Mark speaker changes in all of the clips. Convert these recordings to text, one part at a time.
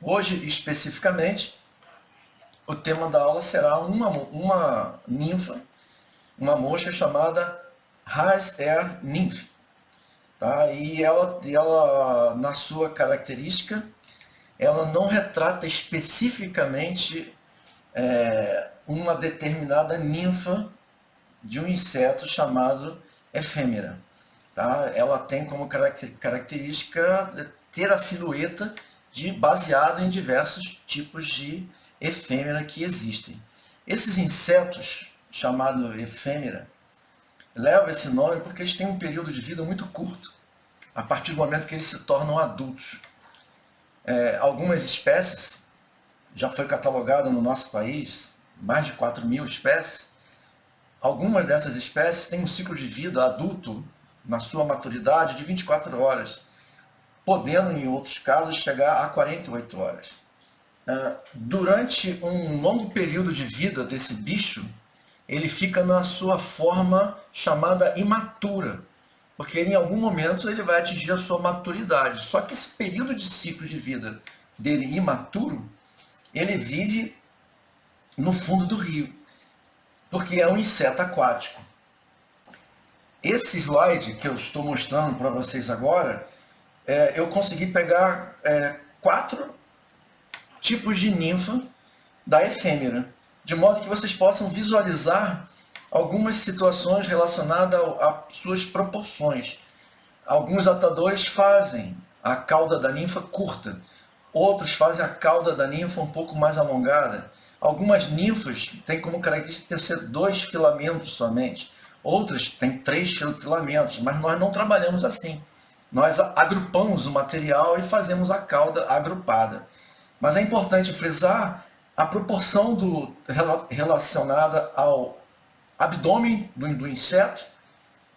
Speaker 1: Hoje, especificamente, o tema da aula será uma ninfa, uma mosca chamada Horsehair Nymph. Tá? E ela, na sua característica, ela não retrata especificamente uma determinada ninfa de um inseto chamado efêmera. Tá? Ela tem como característica ter a silhueta baseado em diversos tipos de efêmera que existem. Esses insetos, chamados efêmera, levam esse nome porque eles têm um período de vida muito curto, a partir do momento que eles se tornam adultos. Algumas espécies, já foi catalogado no nosso país, mais de 4.000 espécies, algumas dessas espécies têm um ciclo de vida adulto, na sua maturidade, de 24 horas, podendo, em outros casos, chegar a 48 horas. Durante um longo período de vida desse bicho, ele fica na sua forma chamada imatura, porque ele, em algum momento ele vai atingir a sua maturidade. Só que esse período de ciclo de vida dele imaturo, ele vive no fundo do rio, porque é um inseto aquático. Esse slide que eu estou mostrando para vocês agora, eu consegui pegar 4 tipos de ninfa da efêmera, de modo que vocês possam visualizar algumas situações relacionadas às suas proporções. Alguns atadores fazem a cauda da ninfa curta, outros fazem a cauda da ninfa um pouco mais alongada. Algumas ninfas têm como característica ser 2 filamentos somente, outras têm 3 filamentos, mas nós não trabalhamos assim. Nós agrupamos o material e fazemos a cauda agrupada. Mas é importante frisar a proporção relacionada ao abdômen do inseto,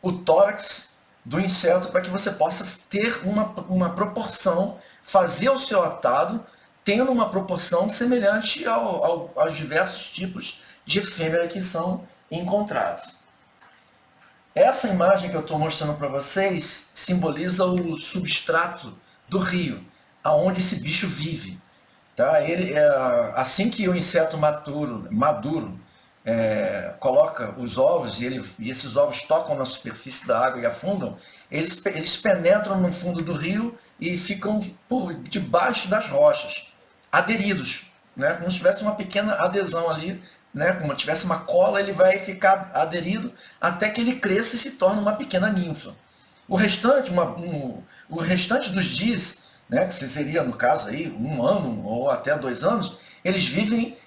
Speaker 1: o tórax do inseto, para que você possa ter uma proporção, fazer o seu atado tendo uma proporção semelhante aos diversos tipos de efêmera que são encontrados. Essa imagem que eu estou mostrando para vocês simboliza o substrato do rio, aonde esse bicho vive. Tá? Assim que o inseto maduro coloca os ovos e esses ovos tocam na superfície da água e afundam, eles penetram no fundo do rio e ficam por debaixo das rochas, aderidos, né? Como se tivesse uma pequena adesão ali, né? Como se tivesse uma cola, ele vai ficar aderido até que ele cresça e se torne uma pequena ninfa. O restante dos dias, né, que seria, no caso, aí, 1 ano ou até 2 anos, eles vivem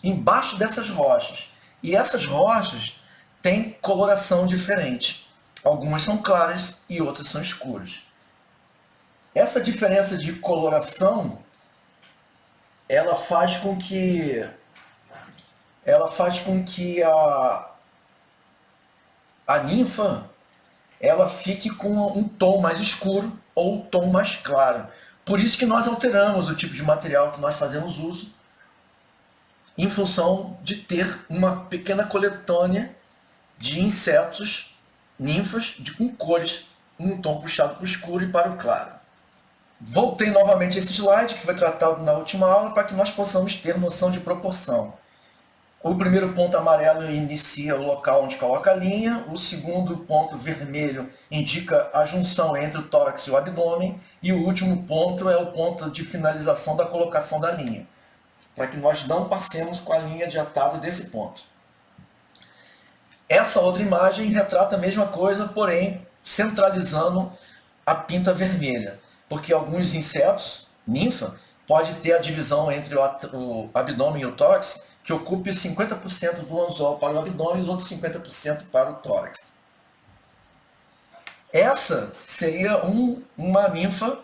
Speaker 1: embaixo dessas rochas. E essas rochas têm coloração diferente. Algumas são claras e outras são escuras. Essa diferença de coloração, ela faz com que a ninfa ela fique com um tom mais escuro ou um tom mais claro. Por isso que nós alteramos o tipo de material que nós fazemos uso, em função de ter uma pequena coletânea de insetos, ninfas, com cores, um tom puxado para o escuro e para o claro. Voltei novamente a esse slide, que foi tratado na última aula, para que nós possamos ter noção de proporção. O primeiro ponto amarelo inicia o local onde coloca a linha, o segundo ponto vermelho indica a junção entre o tórax e o abdômen, e o último ponto é o ponto de finalização da colocação da linha, para que nós não passemos com a linha de atado desse ponto. Essa outra imagem retrata a mesma coisa, porém centralizando a pinta vermelha, porque alguns insetos, ninfa, pode ter a divisão entre o abdômen e o tórax, que ocupe 50% do anzol para o abdômen e os outros 50% para o tórax. Essa seria uma ninfa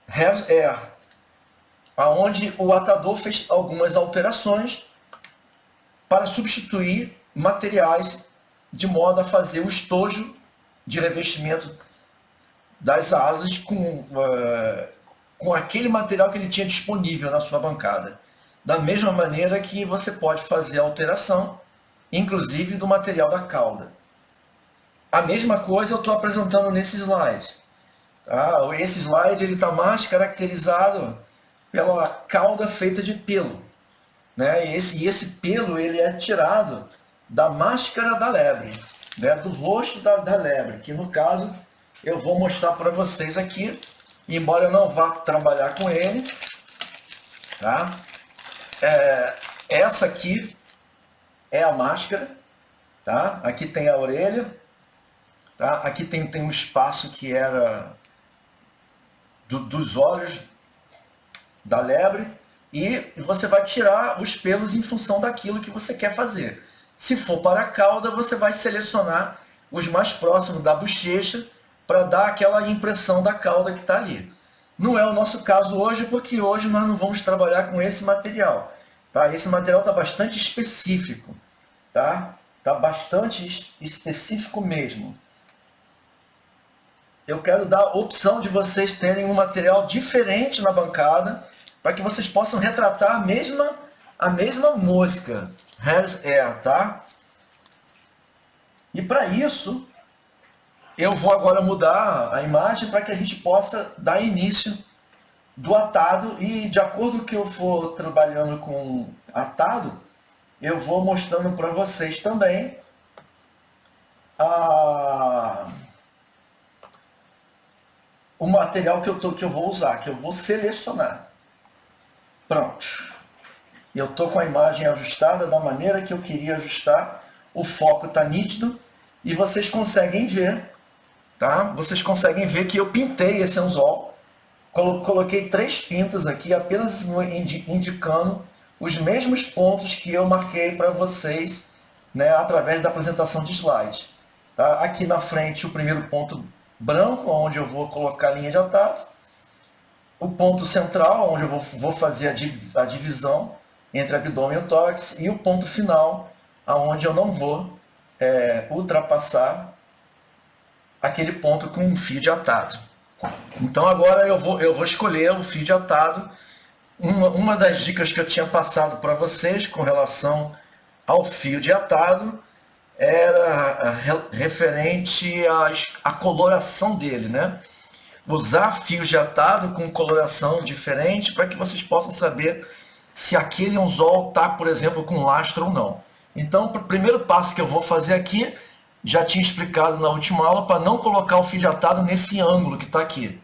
Speaker 1: Horsehair, onde o atador fez algumas alterações para substituir materiais de modo a fazer o estojo de revestimento das asas com aquele material que ele tinha disponível na sua bancada. Da mesma maneira que você pode fazer a alteração, inclusive do material da cauda. A mesma coisa eu estou apresentando nesse slide. Esse slide está mais caracterizado pela cauda feita de pelo, né? E esse pelo ele é tirado da máscara da lebre, né? Do rosto da lebre, que no caso eu vou mostrar para vocês aqui, embora eu não vá trabalhar com ele, tá? Essa aqui é a máscara, tá? Aqui tem a orelha, tá? Aqui tem um espaço que era dos olhos da lebre, e você vai tirar os pelos em função daquilo que você quer fazer. Se for para a cauda, você vai selecionar os mais próximos da bochecha para dar aquela impressão da cauda que está ali. Não é o nosso caso hoje, porque hoje nós não vamos trabalhar com esse material. Tá? Esse material está bastante específico. Tá? Tá bastante específico mesmo. Eu quero dar a opção de vocês terem um material diferente na bancada, para que vocês possam retratar a mesma mosca, Hare's Ear, tá? E para isso, eu vou agora mudar a imagem para que a gente possa dar início do atado, e de acordo com que eu for trabalhando com atado, eu vou mostrando para vocês também o material que eu vou usar, que eu vou selecionar. Pronto. Eu estou com a imagem ajustada da maneira que eu queria ajustar. O foco está nítido e vocês conseguem ver, tá? Vocês conseguem ver que eu pintei esse anzol. Coloquei 3 pintas aqui, apenas indicando os mesmos pontos que eu marquei para vocês, né, através da apresentação de slides. Tá? Aqui na frente o primeiro ponto branco, onde eu vou colocar a linha de atado. O ponto central, onde eu vou fazer a divisão entre abdômen e o tórax. E o ponto final, onde eu não vou ultrapassar aquele ponto com um fio de atado. Então agora eu vou escolher o fio de atado. Uma das dicas que eu tinha passado para vocês com relação ao fio de atado era referente à coloração dele, né? Usar fios de atado com coloração diferente para que vocês possam saber se aquele anzol está, por exemplo, com lastro ou não. Então, o primeiro passo que eu vou fazer aqui, já tinha explicado na última aula, para não colocar o fio de atado nesse ângulo que está aqui.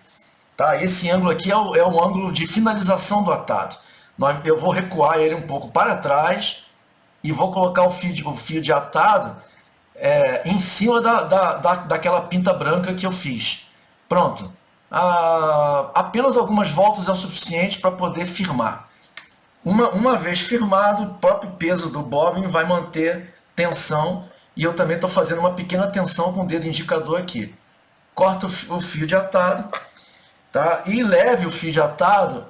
Speaker 1: Tá? Esse ângulo aqui é o ângulo de finalização do atado. Eu vou recuar ele um pouco para trás e vou colocar o fio de atado em cima daquela pinta branca que eu fiz. Pronto. Apenas algumas voltas é o suficiente para poder firmar. Uma vez firmado, o próprio peso do bobbin vai manter tensão, e eu também estou fazendo uma pequena tensão com o dedo indicador aqui. Corta o fio de atado, tá? E leve o fio de atado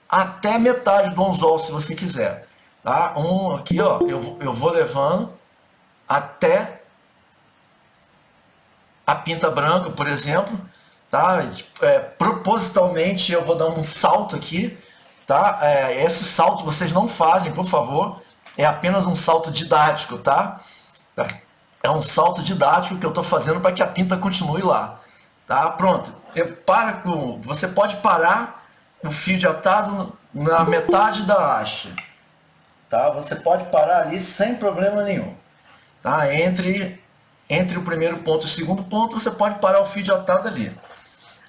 Speaker 1: até metade do anzol, se você quiser. Tá? Aqui, ó, eu vou levando até a pinta branca, por exemplo. Tá? Propositalmente eu vou dar um salto aqui, tá? Esse salto vocês não fazem, por favor, é apenas um salto didático, tá? É um salto didático que eu estou fazendo para que a pinta continue lá, tá? Pronto, você pode parar o fio de atado na metade da haste, tá? Você pode parar ali sem problema nenhum, tá? Entre o primeiro ponto e o segundo ponto, você pode parar o fio de atado ali.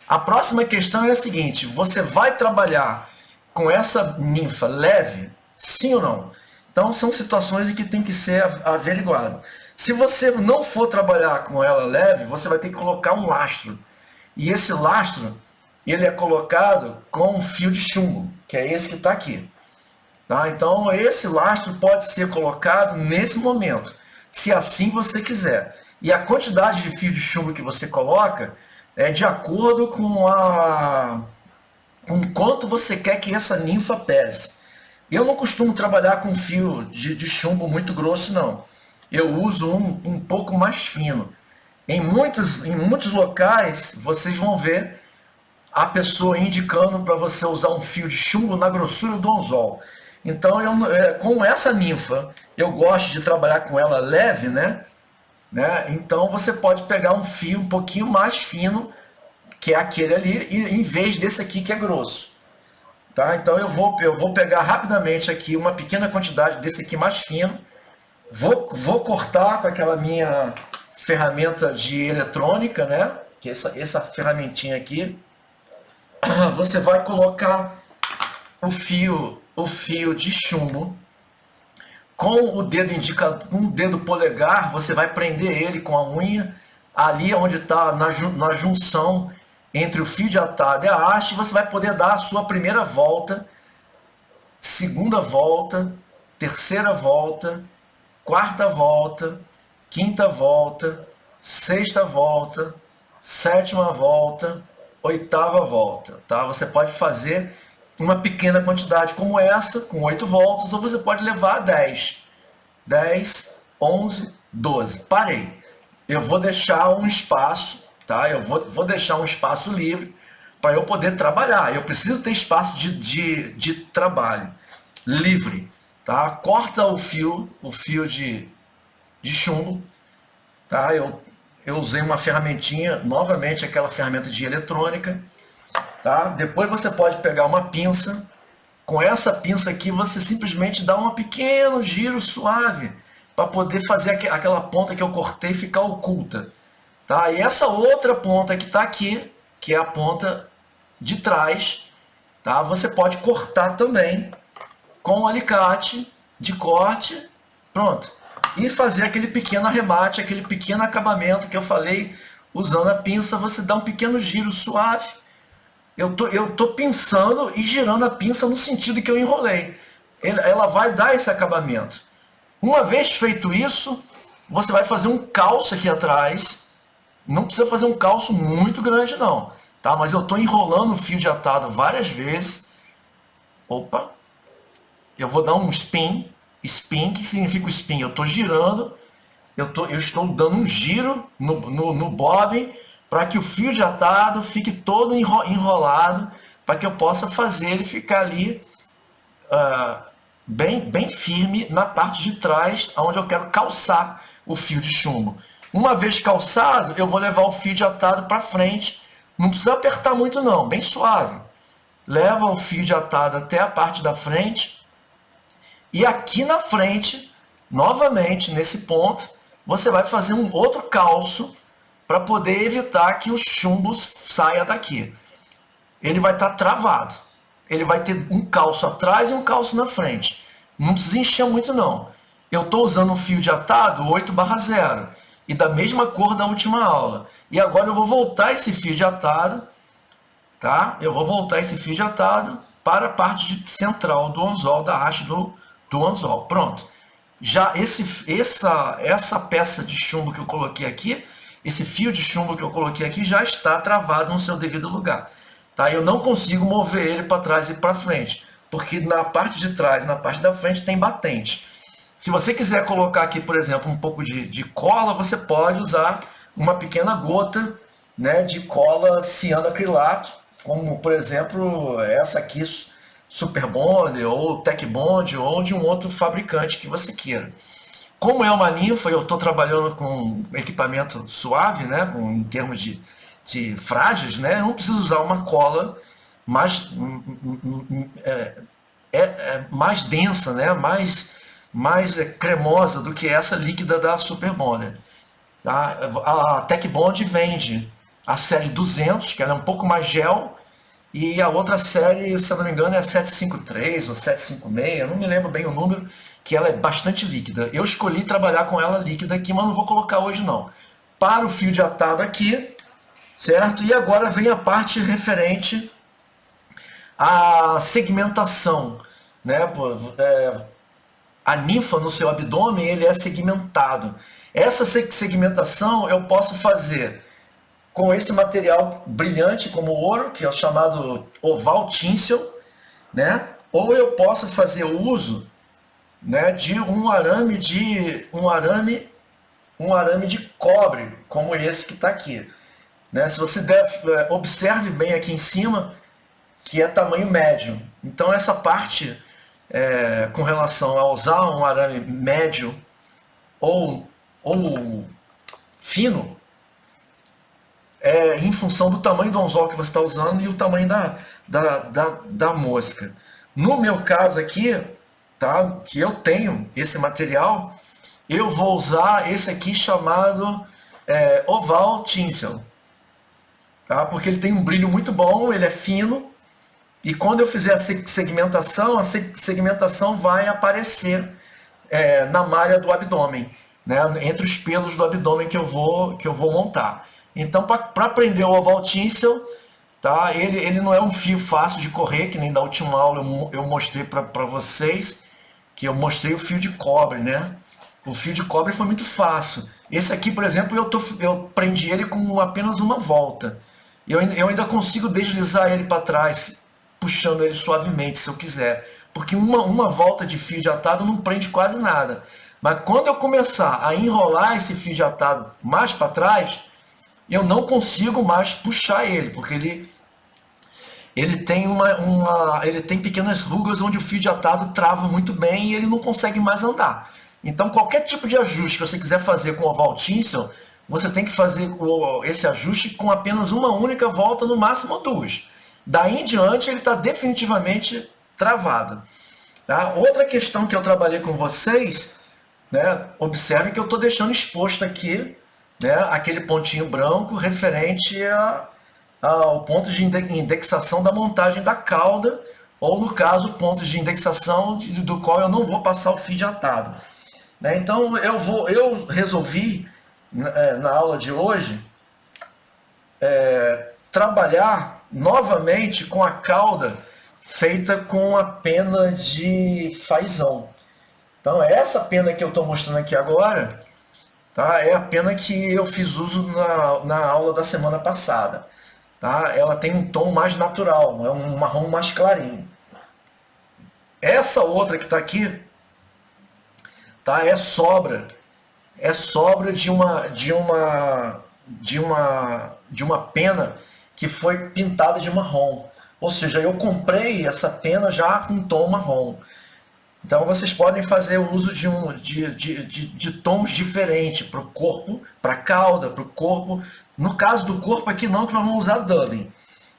Speaker 1: A próxima questão é a seguinte: você vai trabalhar com essa ninfa leve, sim ou não? Então são situações em que tem que ser averiguado. Se você não for trabalhar com ela leve, você vai ter que colocar um lastro. E esse lastro, ele é colocado com um fio de chumbo, que é esse que está aqui. Tá? Então esse lastro pode ser colocado nesse momento, se assim você quiser. E a quantidade de fio de chumbo que você coloca é de acordo com quanto você quer que essa ninfa pese. Eu não costumo trabalhar com fio de chumbo muito grosso, não. Eu uso um pouco mais fino. Em muitos locais, vocês vão ver a pessoa indicando para você usar um fio de chumbo na grossura do anzol. Então, com essa ninfa, eu gosto de trabalhar com ela leve, né? Então, você pode pegar um fio um pouquinho mais fino, que é aquele ali, em vez desse aqui que é grosso. Tá? Então eu vou pegar rapidamente aqui uma pequena quantidade desse aqui mais fino, vou cortar com aquela minha ferramenta de eletrônica, né? Que é essa ferramentinha aqui. Você vai colocar o fio de chumbo com o dedo indicador, com o dedo polegar, você vai prender ele com a unha ali onde está na junção entre o fio de atado e a haste, você vai poder dar a sua primeira volta, segunda volta, terceira volta, quarta volta, quinta volta, sexta volta, sétima volta, oitava volta, tá? Você pode fazer uma pequena quantidade como essa, com 8 voltas, ou você pode levar a 10. 10, 11, 12. Parei. Eu vou deixar um espaço, tá? Eu vou deixar um espaço livre para eu poder trabalhar. Eu preciso ter espaço de trabalho livre, tá? Corta o fio de chumbo, tá? Eu usei uma ferramentinha, novamente aquela ferramenta de eletrônica, tá? Depois você pode pegar uma pinça. Com essa pinça aqui você simplesmente dá um pequeno giro suave para poder fazer aquela ponta que eu cortei ficar oculta, tá? E essa outra ponta que está aqui, que é a ponta de trás, tá? Você pode cortar também com um alicate de corte, pronto. E fazer aquele pequeno arremate, aquele pequeno acabamento que eu falei, usando a pinça, você dá um pequeno giro suave. Eu tô pinçando e girando a pinça no sentido que eu enrolei. Ela vai dar esse acabamento. Uma vez feito isso, você vai fazer um calço aqui atrás. Não precisa fazer um calço muito grande não, tá? Mas eu tô enrolando o fio de atado várias vezes. Opa! Eu vou dar um spin. Spin, que significa o spin? Eu tô girando. Eu estou dando um giro no bobbin para que o fio de atado fique todo enrolado, para que eu possa fazer ele ficar ali bem firme na parte de trás, onde eu quero calçar o fio de chumbo. Uma vez calçado, eu vou levar o fio de atado para frente. Não precisa apertar muito não, bem suave. Leva o fio de atado até a parte da frente. E aqui na frente, novamente, nesse ponto, você vai fazer um outro calço para poder evitar que o chumbo saia daqui. Ele vai estar travado. Ele vai ter um calço atrás e um calço na frente. Não precisa encher muito não. Eu estou usando um fio de atado 8/0 e da mesma cor da última aula. E agora eu vou voltar esse fio de atado, tá? Eu vou voltar esse fio de atado para a parte central do anzol, da haste do anzol. Pronto. Já essa peça de chumbo que eu coloquei aqui, esse fio de chumbo que eu coloquei aqui já está travado no seu devido lugar. Tá? Eu não consigo mover ele para trás e para frente, porque na parte de trás e na parte da frente tem batente. Se você quiser colocar aqui, por exemplo, um pouco de cola, você pode usar uma pequena gota, né, de cola cianoacrilato, como por exemplo essa aqui, Super Bond ou Tech Bond ou de um outro fabricante que você queira. Como é uma linfa, eu estou trabalhando com equipamento suave, né, em termos de frágeis, né, eu não preciso usar uma cola mais, mais densa, né, mais cremosa do que essa líquida da Super Bond. Tá? A Tech Bond vende a série 200, que ela é um pouco mais gel, e a outra série, se eu não me engano, é a 753 ou 756, eu não me lembro bem o número, que ela é bastante líquida. Eu escolhi trabalhar com ela líquida aqui, mas não vou colocar hoje não. Para o fio de atado aqui, certo? E agora vem a parte referente à segmentação, né? A ninfa no seu abdômen, ele é segmentado. Essa segmentação eu posso fazer com esse material brilhante como ouro, que é o chamado oval tinsel, né? Ou eu posso fazer uso, né, de um arame de cobre, como esse que está aqui, né? Se você observe bem aqui em cima, que é tamanho médio. Então essa parte, com relação a usar um arame médio ou fino, em função do tamanho do anzol que você está usando e o tamanho da mosca. No meu caso aqui, tá, que eu tenho esse material, eu vou usar esse aqui chamado Oval Tinsel, tá? Porque ele tem um brilho muito bom, ele é fino, e quando eu fizer a segmentação vai aparecer na malha do abdômen, né? Entre os pelos do abdômen que eu vou montar. Então, para prender o Oval Tinsel, tá? Ele não é um fio fácil de correr, que nem da última aula eu mostrei para vocês, que eu mostrei o fio de cobre, né? O fio de cobre foi muito fácil. Esse aqui, por exemplo, eu prendi ele com apenas uma volta. Eu ainda consigo deslizar ele para trás, puxando ele suavemente, se eu quiser. Porque uma volta de fio de atado não prende quase nada. Mas quando eu começar a enrolar esse fio de atado mais para trás, eu não consigo mais puxar ele, porque ele tem ele tem pequenas rugas onde o fio de atado trava muito bem e ele não consegue mais andar. Então, qualquer tipo de ajuste que você quiser fazer com o Oval Tinsel, você tem que fazer esse ajuste com apenas uma única volta, no máximo duas. Daí em diante, ele está definitivamente travado. Tá? Outra questão que eu trabalhei com vocês, né, observe que eu estou deixando exposto aqui, né, aquele pontinho branco referente ao ponto de indexação da montagem da cauda, ou no caso, pontos de indexação do qual eu não vou passar o fio de atado. Né? Então eu resolvi, na aula de hoje, trabalhar novamente com a cauda feita com a pena de fazão. Então essa pena que eu estou mostrando aqui agora, tá, é a pena que eu fiz uso na aula da semana passada. Tá? Ela tem um tom mais natural, é um marrom mais clarinho. Essa outra que está aqui, tá, é sobra de uma pena que foi pintada de marrom. Ou seja, eu comprei essa pena já com tom marrom. Então vocês podem fazer uso de tons diferentes para o corpo, para a cauda, para o corpo. No caso do corpo aqui não, que nós vamos usar Dublin.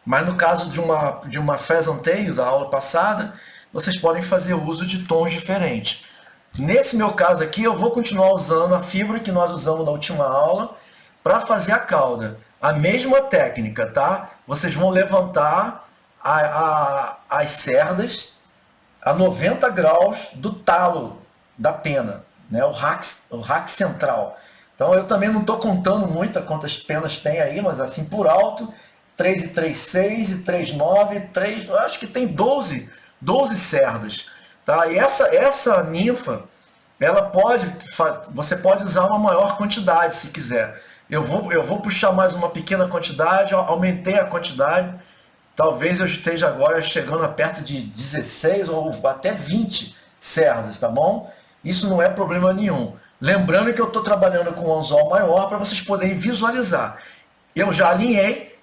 Speaker 1: Mas no caso de uma Pheasant Tail da aula passada, vocês podem fazer uso de tons diferentes. Nesse meu caso aqui, eu vou continuar usando a fibra que nós usamos na última aula para fazer a cauda. A mesma técnica, tá? Vocês vão levantar as cerdas a 90 graus do talo da pena, né? O rack central. Então eu também não estou contando muito quantas penas tem aí, mas assim por alto, 3 e 3, 6 e 3, 9, 3, acho que tem 12 cerdas. Tá? E essa ninfa, você pode usar uma maior quantidade se quiser. Eu vou puxar mais uma pequena quantidade, aumentei a quantidade. Talvez eu esteja agora chegando a perto de 16 ou até 20 cerdas, tá bom? Isso não é problema nenhum. Lembrando que eu estou trabalhando com um anzol maior para vocês poderem visualizar. Eu já alinhei,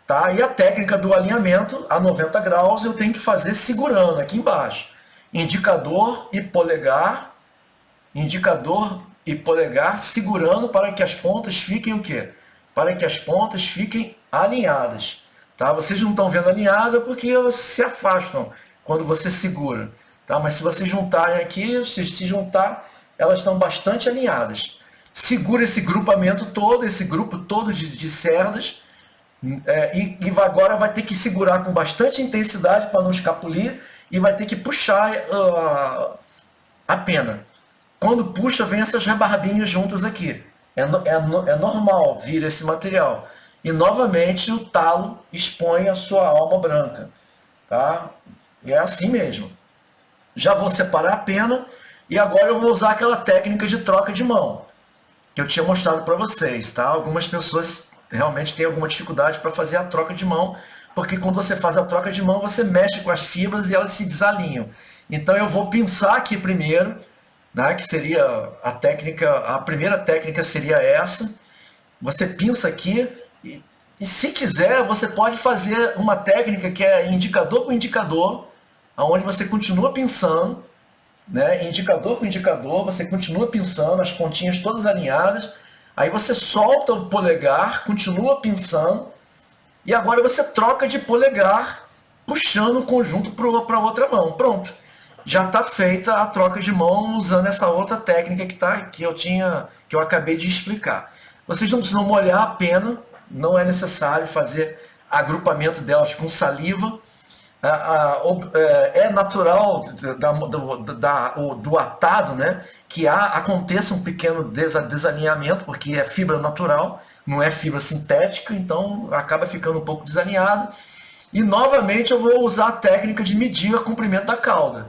Speaker 1: tá? E a técnica do alinhamento a 90 graus eu tenho que fazer segurando aqui embaixo. Indicador e polegar segurando para que as pontas fiquem o quê? Para que as pontas fiquem alinhadas. Tá? Vocês não estão vendo alinhada porque elas se afastam quando você segura. Tá? Mas se vocês juntarem aqui, se juntar, elas estão bastante alinhadas. Segura esse grupamento todo, esse grupo todo de cerdas, e agora vai ter que segurar com bastante intensidade para não escapulir e vai ter que puxar a pena. Quando puxa, vem essas rebarbinhas juntas aqui. É normal vir esse material. E novamente o talo expõe a sua alma branca. Tá? E é assim mesmo. Já vou separar a pena e agora eu vou usar aquela técnica de troca de mão que eu tinha mostrado para vocês. Tá? Algumas pessoas realmente têm alguma dificuldade para fazer a troca de mão, porque quando você faz a troca de mão, você mexe com as fibras e elas se desalinham. Então eu vou pinçar aqui primeiro, né, que seria a primeira técnica seria essa. Você pinça aqui e se quiser, você pode fazer uma técnica que é indicador com indicador, onde você continua pinçando, né, indicador com indicador, você continua pinçando, as pontinhas todas alinhadas, Aí você solta o polegar, continua pinçando, e agora você troca de polegar, puxando o conjunto para outra mão. Pronto. Já está feita a troca de mão usando essa outra técnica que eu acabei de explicar. Vocês não precisam molhar a pena, não é necessário fazer agrupamento delas com saliva. É natural do atado, né, que aconteça um pequeno desalinhamento, porque é fibra natural, não é fibra sintética, então acaba ficando um pouco desalinhado. E novamente eu vou usar a técnica de medir o comprimento da cauda,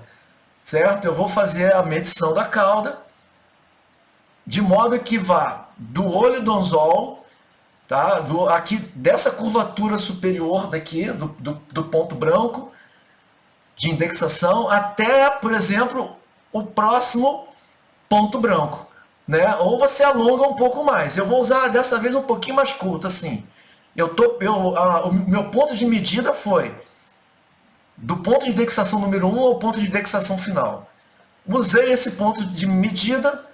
Speaker 1: certo? Eu vou fazer a medição da cauda de modo que vá do olho do anzol, tá? Aqui dessa curvatura superior daqui, do ponto branco de indexação, até, por exemplo, o próximo ponto branco, né? Ou você alonga um pouco mais. Eu vou usar dessa vez um pouquinho mais curto, assim. O meu ponto de medida foi do ponto de indexação número 1 ao ponto de indexação final. Usei esse ponto de medida,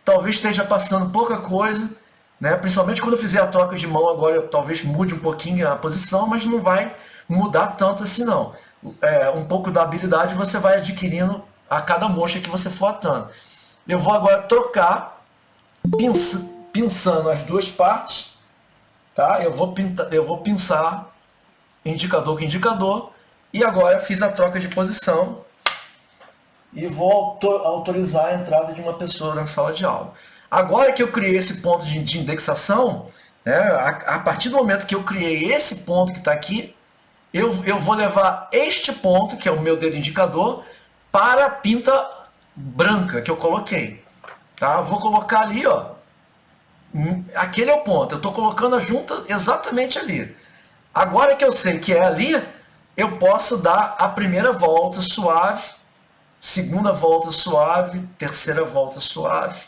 Speaker 1: talvez esteja passando pouca coisa, né? Principalmente quando eu fizer a troca de mão agora, eu talvez mude um pouquinho a posição, mas não vai mudar tanto assim não. Um pouco da habilidade você vai adquirindo a cada mocha que você for atando. Eu vou agora trocar, pinçando as duas partes, tá? Eu vou pinçar indicador com indicador, e agora eu fiz a troca de posição e vou autorizar a entrada de uma pessoa na sala de aula. Agora que eu criei esse ponto de indexação, né, a partir do momento que eu criei esse ponto que está aqui, eu vou levar este ponto, que é o meu dedo indicador, para a pinta branca que eu coloquei. Tá? Vou colocar ali, ó. Aquele é o ponto. Eu estou colocando a junta exatamente ali. Agora que eu sei que é ali, eu posso dar a primeira volta suave, segunda volta suave, terceira volta suave.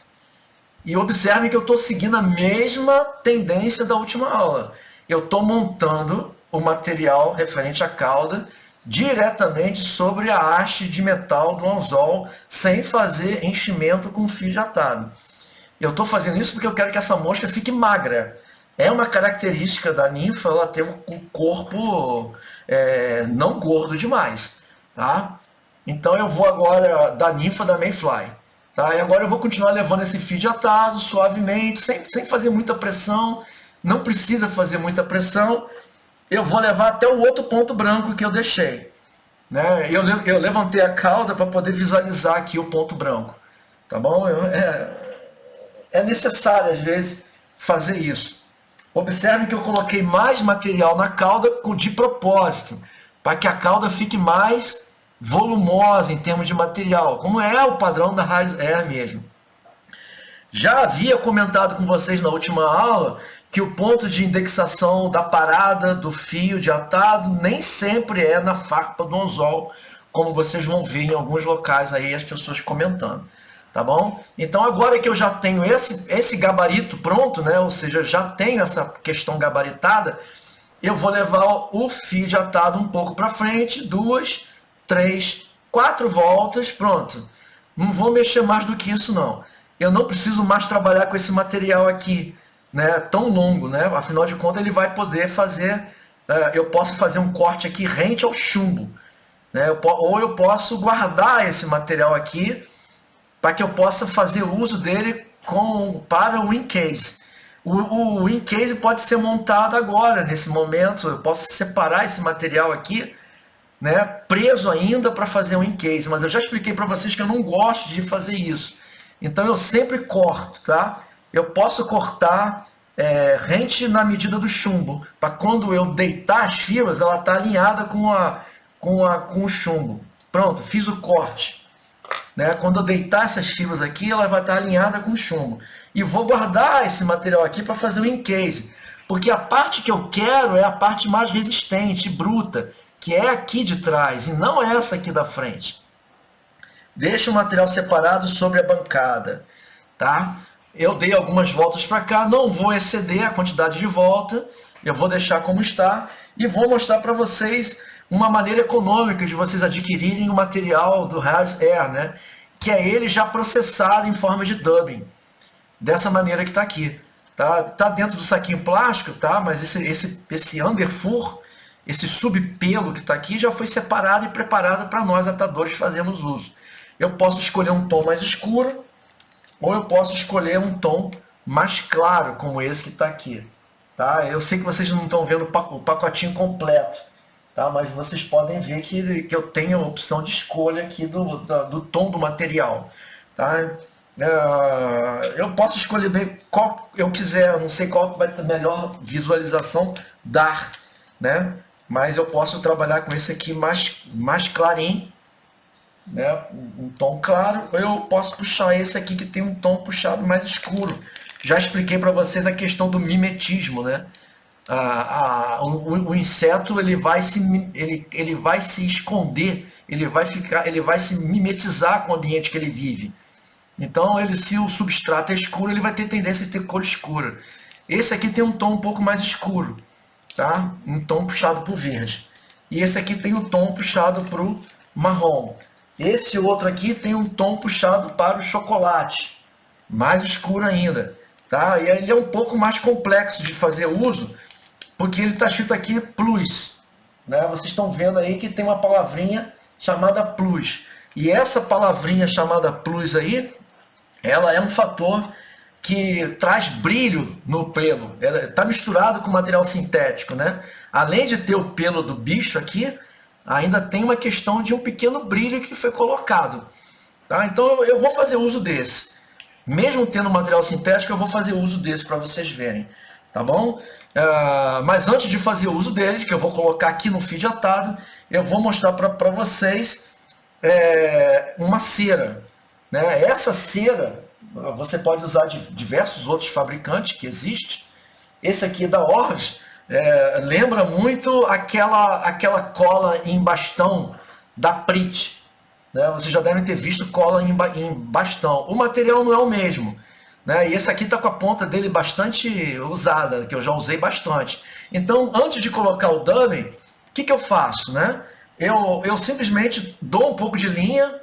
Speaker 1: E observem que eu estou seguindo a mesma tendência da última aula. Eu estou montando o material referente à cauda diretamente sobre a haste de metal do anzol, sem fazer enchimento com fio de atado. Eu estou fazendo isso porque eu quero que essa mosca fique magra. É uma característica da ninfa ela ter um corpo não gordo demais. Tá? Então eu vou agora da ninfa da Mayfly. Tá? E agora eu vou continuar levando esse fio de atado suavemente, sem fazer muita pressão. Não precisa fazer muita pressão. Eu vou levar até o outro ponto branco que eu deixei. Né? Eu levantei a cauda para poder visualizar aqui o ponto branco. Tá bom? É necessário, às vezes, fazer isso. Observe que eu coloquei mais material na cauda de propósito, para que a cauda fique mais volumosa em termos de material, como é o padrão da Hars Air mesmo. Já havia comentado com vocês na última aula que o ponto de indexação da parada do fio de atado nem sempre é na farpa do anzol, como vocês vão ver em alguns locais aí as pessoas comentando. Tá bom? Então agora que eu já tenho esse gabarito pronto, né? Ou seja, já tenho essa questão gabaritada, eu vou levar o fio de atado um pouco para frente, 2, 3, 4 voltas, pronto. Não vou mexer mais do que isso não. Eu não preciso mais trabalhar com esse material aqui, né? Tão longo, né? Afinal de contas ele vai poder fazer, eu posso fazer um corte aqui rente ao chumbo, né? Ou eu posso guardar esse material aqui para que eu possa fazer uso dele para o in-case. O in-case pode ser montado agora, nesse momento. Eu posso separar esse material aqui, né, preso ainda para fazer um in-case. Mas eu já expliquei para vocês que eu não gosto de fazer isso. Então eu sempre corto, tá? Eu posso cortar rente na medida do chumbo, para quando eu deitar as fibras, ela está alinhada com o chumbo. Pronto, fiz o corte. Né? Quando eu deitar essas fibras aqui, ela vai estar alinhada com o chumbo. E vou guardar esse material aqui para fazer o in-case. Porque a parte que eu quero é a parte mais resistente, bruta, que é aqui de trás, e não essa aqui da frente. Deixa o material separado sobre a bancada. Tá? Eu dei algumas voltas para cá, não vou exceder a quantidade de volta. Eu vou deixar como está e vou mostrar para vocês uma maneira econômica de vocês adquirirem o material do Hars Air, né? Que é ele já processado em forma de dubbing. Dessa maneira que está aqui. Tá dentro do saquinho plástico, tá? Mas esse underfur, esse subpelo que está aqui, já foi separado e preparado para nós atadores fazermos uso. Eu posso escolher um tom mais escuro, ou eu posso escolher um tom mais claro, como esse que está aqui. Tá? Eu sei que vocês não estão vendo o pacotinho completo, tá? Mas vocês podem ver que eu tenho a opção de escolha aqui do tom do material. Tá? Eu posso escolher bem qual eu quiser, não sei qual vai ter melhor visualização dar, né? Mas eu posso trabalhar com esse aqui mais clarinho, né? Um tom claro. Eu posso puxar esse aqui que tem um tom puxado mais escuro. Já expliquei para vocês a questão do mimetismo, né? O inseto ele vai se esconder, ele vai se mimetizar com o ambiente que ele vive. Então, se o substrato é escuro, ele vai ter tendência a ter cor escura. Esse aqui tem um tom um pouco mais escuro, tá? Um tom puxado para o verde. E esse aqui tem um tom puxado para o marrom. Esse outro aqui tem um tom puxado para o chocolate, mais escuro ainda, tá? E ele é um pouco mais complexo de fazer uso, porque ele está escrito aqui plus, né? Vocês estão vendo aí que tem uma palavrinha chamada plus. E essa palavrinha chamada plus aí, ela é um fator que traz brilho no pelo. Ela está misturado com material sintético, né? Além de ter o pelo do bicho aqui, ainda tem uma questão de um pequeno brilho que foi colocado. Tá? Então eu vou fazer uso desse. Mesmo tendo material sintético, eu vou fazer uso desse para vocês verem. Tá bom? Mas antes de fazer uso dele, que eu vou colocar aqui no feed atado, eu vou mostrar para vocês uma cera. Né? Essa cera você pode usar de diversos outros fabricantes que existem. Esse aqui da Orvis lembra muito aquela cola em bastão da Prit. Né? Vocês já devem ter visto cola em bastão. O material não é o mesmo. Né? E esse aqui está com a ponta dele bastante usada, que eu já usei bastante. Então, antes de colocar o dummy, o que eu faço? Né? Eu simplesmente dou um pouco de linha,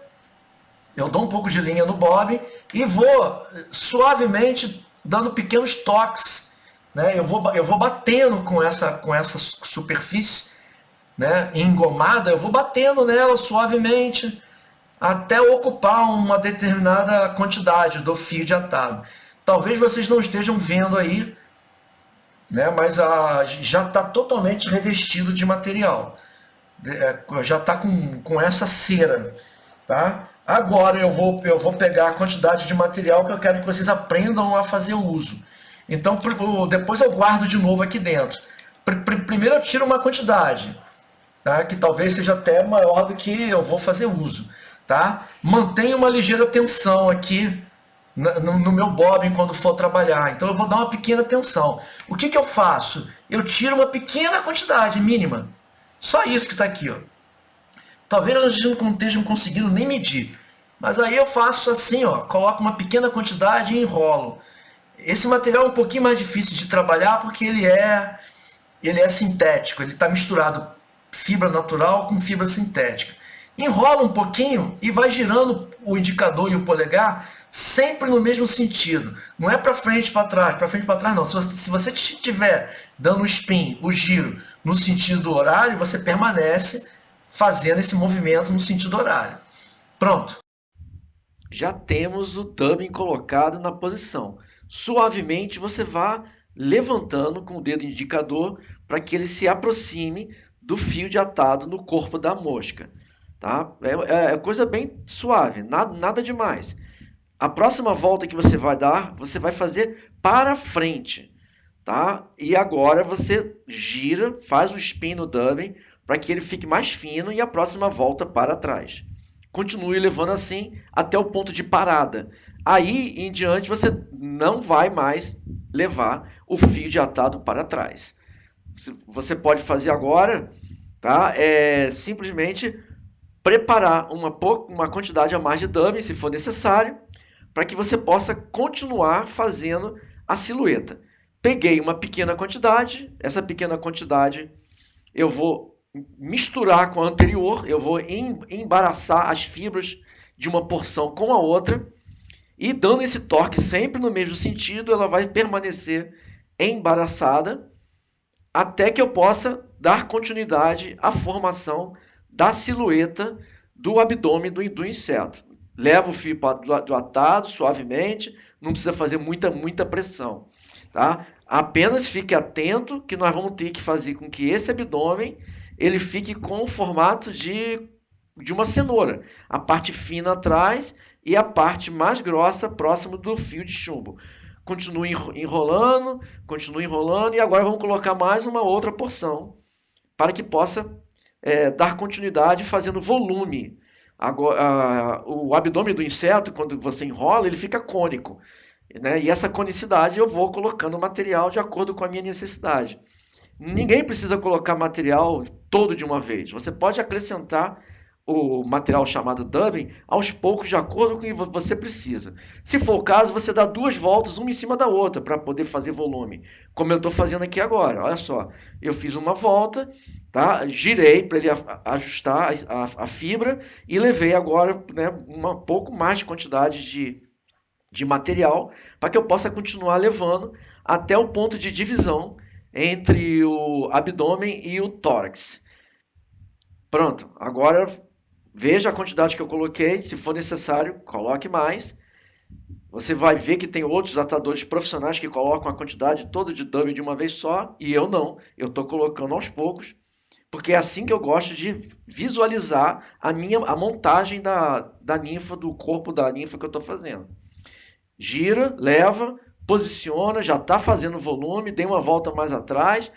Speaker 1: no bob e vou suavemente dando pequenos toques. Né? Eu vou batendo com essa superfície, né, engomada, eu vou batendo nela suavemente até ocupar uma determinada quantidade do fio de atado. Talvez vocês não estejam vendo aí, né, mas já está totalmente revestido de material. Já está com essa cera. Tá? Agora eu vou pegar a quantidade de material que eu quero que vocês aprendam a fazer uso. Então depois eu guardo de novo aqui dentro. Primeiro eu tiro uma quantidade, tá? Que talvez seja até maior do que eu vou fazer uso. Tá? Mantenho uma ligeira tensão aqui no meu bobbin quando for trabalhar. Então eu vou dar uma pequena tensão. O que eu faço? Eu tiro uma pequena quantidade mínima. Só isso que está aqui. Ó. Talvez vocês não estejam conseguindo nem medir. Mas aí eu faço assim, ó, coloco uma pequena quantidade e enrolo. Esse material é um pouquinho mais difícil de trabalhar porque ele é sintético. Ele está misturado fibra natural com fibra sintética. Enrola um pouquinho e vai girando o indicador e o polegar sempre no mesmo sentido. Não é para frente e para trás não. Se você estiver dando o spin, o giro, no sentido horário, você permanece fazendo esse movimento no sentido horário. Pronto. Já temos o dubbing colocado na posição. Suavemente você vai levantando com o dedo indicador para que ele se aproxime do fio de atado no corpo da mosca. Tá? É coisa bem suave, nada demais. A próxima volta que você vai dar, você vai fazer para frente. Tá? E agora você gira, faz o spin no dubbing para que ele fique mais fino e a próxima volta para trás. Continue levando assim até o ponto de parada. Aí em diante você não vai mais levar o fio de atado para trás. Você pode fazer agora, tá? Simplesmente preparar uma quantidade a mais de dubbing, se for necessário, para que você possa continuar fazendo a silhueta. Peguei uma pequena quantidade, essa pequena quantidade eu vou misturar com a anterior, eu vou embaraçar as fibras de uma porção com a outra
Speaker 2: E dando esse torque sempre no mesmo sentido, ela vai permanecer embaraçada até que eu possa dar continuidade à formação da silhueta do abdômen do inseto. Leva o fio do atado suavemente, não precisa fazer muita pressão. Tá? Apenas fique atento que nós vamos ter que fazer com que esse abdômen ele fique com o formato de uma cenoura. A parte fina atrás e a parte mais grossa próximo do fio de chumbo. Continue enrolando e agora vamos colocar mais uma outra porção para que possa dar continuidade fazendo volume. Agora, o abdômen do inseto, quando você enrola, ele fica cônico. Né? E essa conicidade eu vou colocando material de acordo com a minha necessidade. Ninguém precisa colocar material todo de uma vez. Você pode acrescentar o material chamado dubbing aos poucos, de acordo com o que você precisa. Se for o caso, você dá 2 voltas, uma em cima da outra, para poder fazer volume. Como eu estou fazendo aqui agora. Olha só, eu fiz uma volta, tá? Girei para ele ajustar a fibra e levei agora, né, um pouco mais de quantidade de material para que eu possa continuar levando até o ponto de divisão entre o abdômen e o tórax. Pronto, agora veja a quantidade que eu coloquei, se for necessário, coloque mais. Você vai ver que tem outros atadores profissionais que colocam a quantidade toda de dubbing de uma vez só, e eu não, eu estou colocando aos poucos, porque é assim que eu gosto de visualizar a montagem da ninfa, do corpo da ninfa que eu estou fazendo. Gira, leva, posiciona, já está fazendo volume, dei uma volta mais atrás.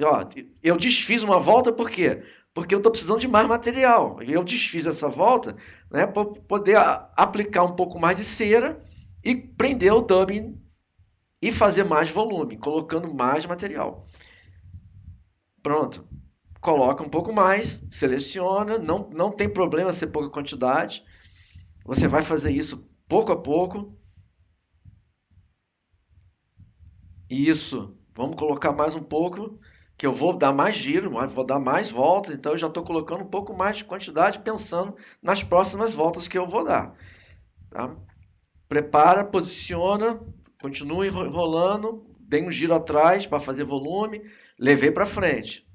Speaker 2: Ó, eu desfiz uma volta por quê? Porque eu estou precisando de mais material. E eu desfiz essa volta, né, para poder aplicar um pouco mais de cera e prender o dubbing e fazer mais volume, colocando mais material. Pronto. Coloca um pouco mais, seleciona, não tem problema ser pouca quantidade. Você vai fazer isso pouco a pouco. Isso. Vamos colocar mais um pouco, que eu vou dar mais giro, vou dar mais voltas, então eu já estou colocando um pouco mais de quantidade, pensando nas próximas voltas que eu vou dar. Tá? Prepara, posiciona, continua enrolando, dei um giro atrás para fazer volume, levei para frente.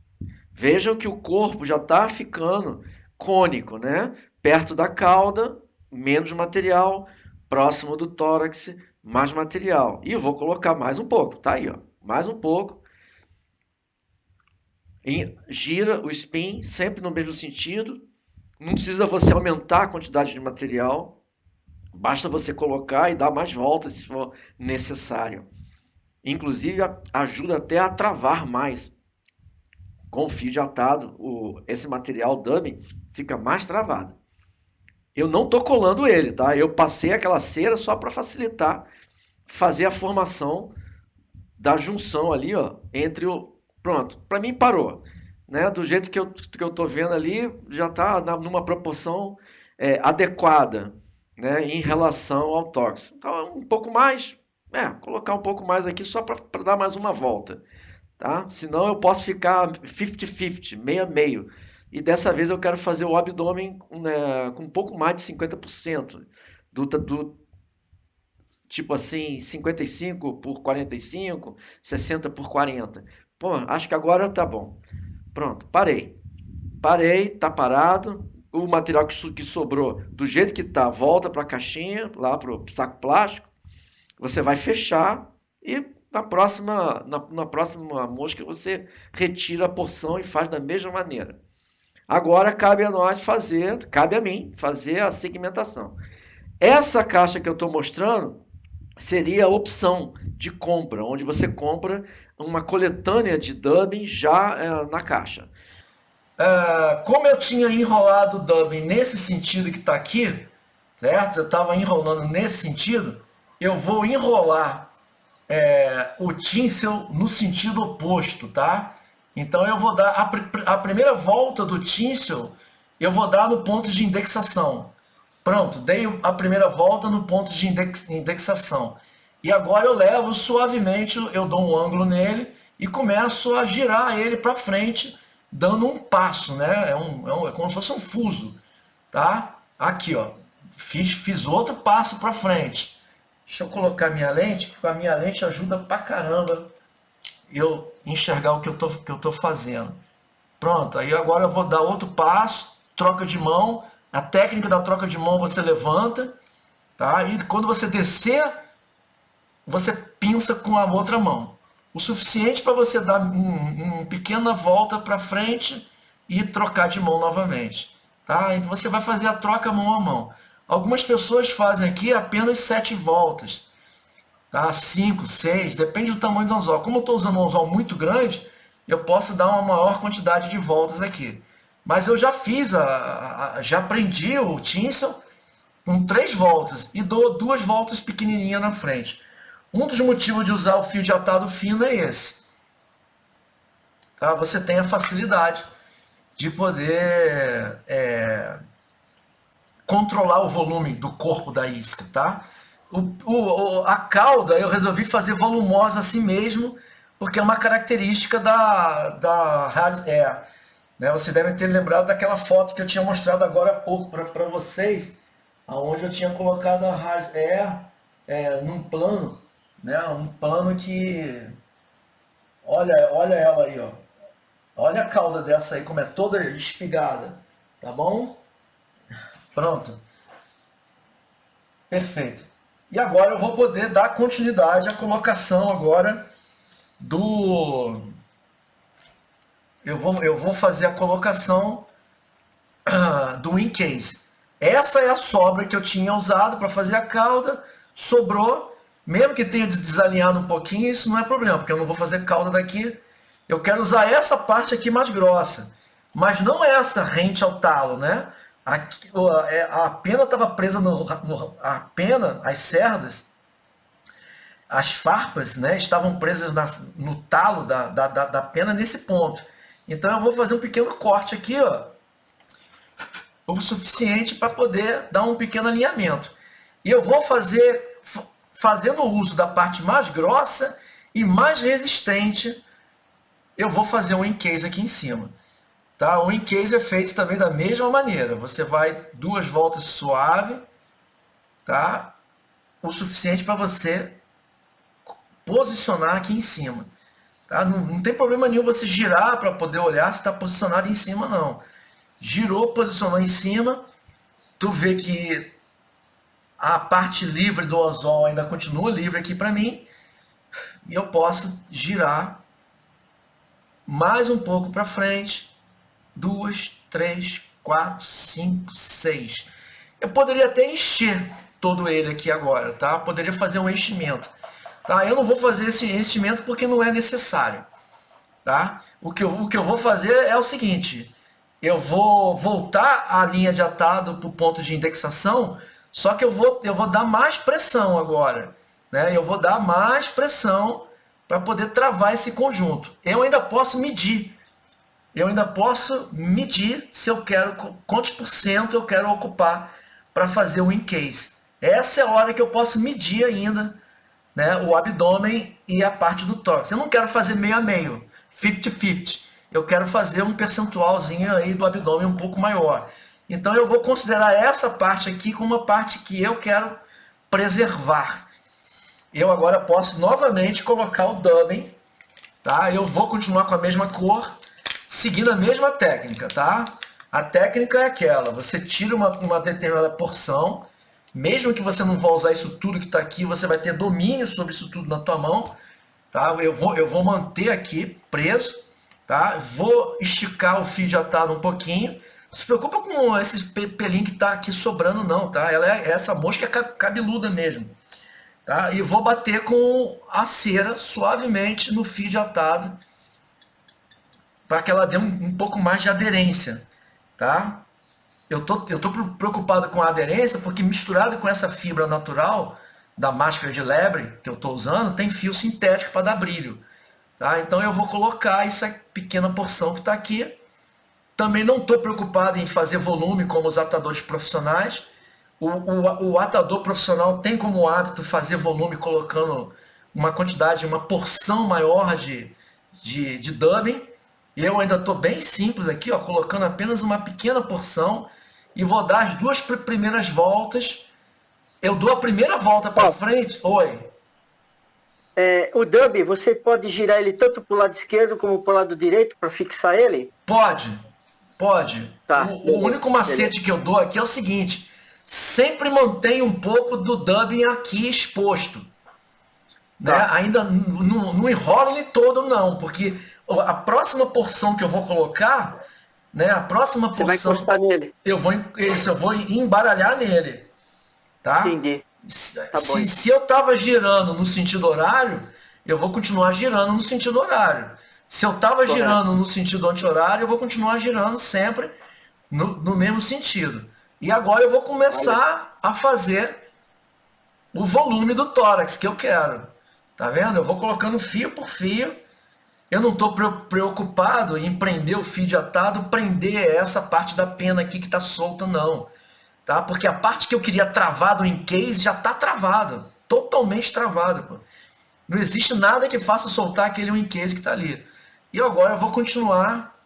Speaker 2: Vejam que o corpo já está ficando cônico, né? Perto da cauda, menos material, próximo do tórax, mais material. E eu vou colocar mais um pouco, tá aí, ó, mais um pouco. E gira o spin sempre no mesmo sentido. Não precisa você aumentar a quantidade de material. Basta você colocar e dar mais voltas se for necessário. Inclusive ajuda até a travar mais. Com o fio de atado, esse material dummy fica mais travado. Eu não estou colando ele, tá? Eu passei aquela cera só para facilitar fazer a formação da junção ali, ó, entre o... Pronto, para mim parou. Né? Do jeito que eu tô vendo ali, já está numa proporção adequada, né, em relação ao tórax. Então, um pouco mais, colocar um pouco mais aqui só para dar mais uma volta. Tá? Senão eu posso ficar 50-50, meio a meio. E dessa vez eu quero fazer o abdômen com um pouco mais de 50%. Do tipo assim, 55 por 45, 60 por 40. Pô, acho que agora tá bom. Pronto, parei. Parei, tá parado. O material que sobrou, do jeito que tá, volta para a caixinha, lá para o saco plástico. Você vai fechar e na próxima mosca você retira a porção e faz da mesma maneira. Agora cabe a mim fazer a segmentação. Essa caixa que eu estou mostrando seria a opção de compra, onde você compra uma coletânea de dubbing já na caixa.
Speaker 1: Como eu tinha enrolado o dubbing nesse sentido que está aqui, certo? Eu estava enrolando nesse sentido, eu vou enrolar o tinsel no sentido oposto, tá? Então eu vou dar a primeira volta do tinsel, eu vou dar no ponto de indexação. Pronto, dei a primeira volta no ponto de indexação. E agora eu levo suavemente, eu dou um ângulo nele e começo a girar ele para frente, dando um passo, né? É como se fosse um fuso, tá? Aqui, ó, fiz outro passo para frente. Deixa eu colocar minha lente, porque a minha lente ajuda pra caramba eu enxergar o que eu tô fazendo. Pronto, aí agora eu vou dar outro passo, troca de mão. A técnica da troca de mão você levanta, tá? E quando você descer, você pinça com a outra mão. O suficiente para você dar uma pequena volta para frente e trocar de mão novamente. Tá? Então você vai fazer a troca mão a mão. Algumas pessoas fazem aqui apenas 7 voltas. Tá? 5, 6, depende do tamanho do anzol. Como eu estou usando um anzol muito grande, eu posso dar uma maior quantidade de voltas aqui. Mas eu já fiz, já aprendi o tinsel com 3 voltas e dou 2 voltas pequenininhas na frente. Um dos motivos de usar o fio de atado fino é esse. Tá? Você tem a facilidade de poder controlar o volume do corpo da isca. Tá? A cauda eu resolvi fazer volumosa assim mesmo, porque é uma característica da Harris Air. Né? Vocês devem ter lembrado daquela foto que eu tinha mostrado agora há pouco para vocês, onde eu tinha colocado a Harris Air num plano. Né? Um plano que... Olha ela aí, ó. Olha a cauda dessa aí, como é toda espigada. Tá bom? Pronto. Perfeito. E agora eu vou poder dar continuidade à colocação agora do... Eu vou fazer a colocação do wing case. Essa é a sobra que eu tinha usado para fazer a cauda. Sobrou. Mesmo que tenha desalinhado um pouquinho, isso não é problema, porque eu não vou fazer cauda daqui. Eu quero usar essa parte aqui mais grossa, mas não essa rente ao talo, né? Aqui, a pena estava presa a pena, as cerdas, as farpas, né, estavam presas no talo da pena nesse ponto. Então eu vou fazer um pequeno corte aqui, ó, o suficiente para poder dar um pequeno alinhamento. E eu vou fazendo uso da parte mais grossa e mais resistente, eu vou fazer um encase aqui em cima. Tá? O encase é feito também da mesma maneira. Você vai 2 voltas suave, tá? O suficiente para você posicionar aqui em cima. Tá? Não tem problema nenhum você girar para poder olhar se está posicionado em cima, não. Girou, posicionou em cima, tu vê que a parte livre do anzol ainda continua livre aqui para mim. E eu posso girar mais um pouco para frente. 2, 3, 4, 5, 6. Eu poderia até encher todo ele aqui agora, tá? Poderia fazer um enchimento. Tá? Eu não vou fazer esse enchimento porque não é necessário. Tá? O que eu vou fazer é o seguinte. Eu vou voltar a linha de atado para o ponto de indexação. Só que eu vou dar mais pressão agora. Né? Eu vou dar mais pressão para poder travar esse conjunto. Eu ainda posso medir. Se eu quero, quantos por cento eu quero ocupar para fazer o encase. Essa é a hora que eu posso medir ainda, né, o abdômen e a parte do tórax. Eu não quero fazer meio a meio, 50-50. Eu quero fazer um percentualzinho aí do abdômen um pouco maior. Então eu vou considerar essa parte aqui como uma parte que eu quero preservar. Eu agora posso novamente colocar o dubbing, tá? Eu vou continuar com a mesma cor, seguindo a mesma técnica, tá? A técnica é aquela, você tira uma determinada porção, mesmo que você não vá usar isso tudo que está aqui, você vai ter domínio sobre isso tudo na tua mão, tá? Eu vou manter aqui preso, tá? Vou esticar o fio de atado um pouquinho. Não se preocupa com esse pelinho que está aqui sobrando não, tá? Essa mosca é cabeluda mesmo, tá? E vou bater com a cera suavemente no fio de atado, para que ela dê um pouco mais de aderência, tá? Eu tô preocupado com a aderência porque misturado com essa fibra natural da máscara de lebre que eu estou usando, tem fio sintético para dar brilho, tá? Então eu vou colocar essa pequena porção que está aqui. Também não estou preocupado em fazer volume como os atadores profissionais. O atador profissional tem como hábito fazer volume colocando uma quantidade, uma porção maior de dubbing. Eu ainda estou bem simples aqui, ó, colocando apenas uma pequena porção e vou dar as 2 primeiras voltas eu dou a primeira volta para
Speaker 3: Ó,
Speaker 1: frente. Oi.
Speaker 3: o dub, você pode girar ele tanto para o lado esquerdo como para o lado direito para fixar ele?
Speaker 1: Pode, pode.
Speaker 3: Tá,
Speaker 1: O
Speaker 3: beleza,
Speaker 1: único
Speaker 3: beleza.
Speaker 1: macete que eu dou aqui é o seguinte: sempre mantenha um pouco do dubbing aqui exposto, né?
Speaker 3: Tá.
Speaker 1: Ainda não enrola ele todo não, porque a próxima porção que eu vou colocar, né? A próxima
Speaker 3: Você vai
Speaker 1: porção
Speaker 3: encostar nele.
Speaker 1: eu vou embaralhar nele, tá?
Speaker 3: Entendi. Tá bom.
Speaker 1: Se eu estava girando no sentido horário, eu vou continuar girando no sentido horário. Se eu estava
Speaker 3: Correto.
Speaker 1: girando no sentido anti-horário, eu vou continuar girando sempre no mesmo sentido. E agora eu vou começar a fazer o volume do tórax que eu quero. Tá vendo? Eu vou colocando fio por fio. Eu não estou preocupado em prender o fio de atado, prender essa parte da pena aqui que está solta, não. Tá? Porque a parte que eu queria travar do encase já está travado. Totalmente travado. Pô. Não existe nada que faça soltar aquele encase que está ali. E agora eu vou continuar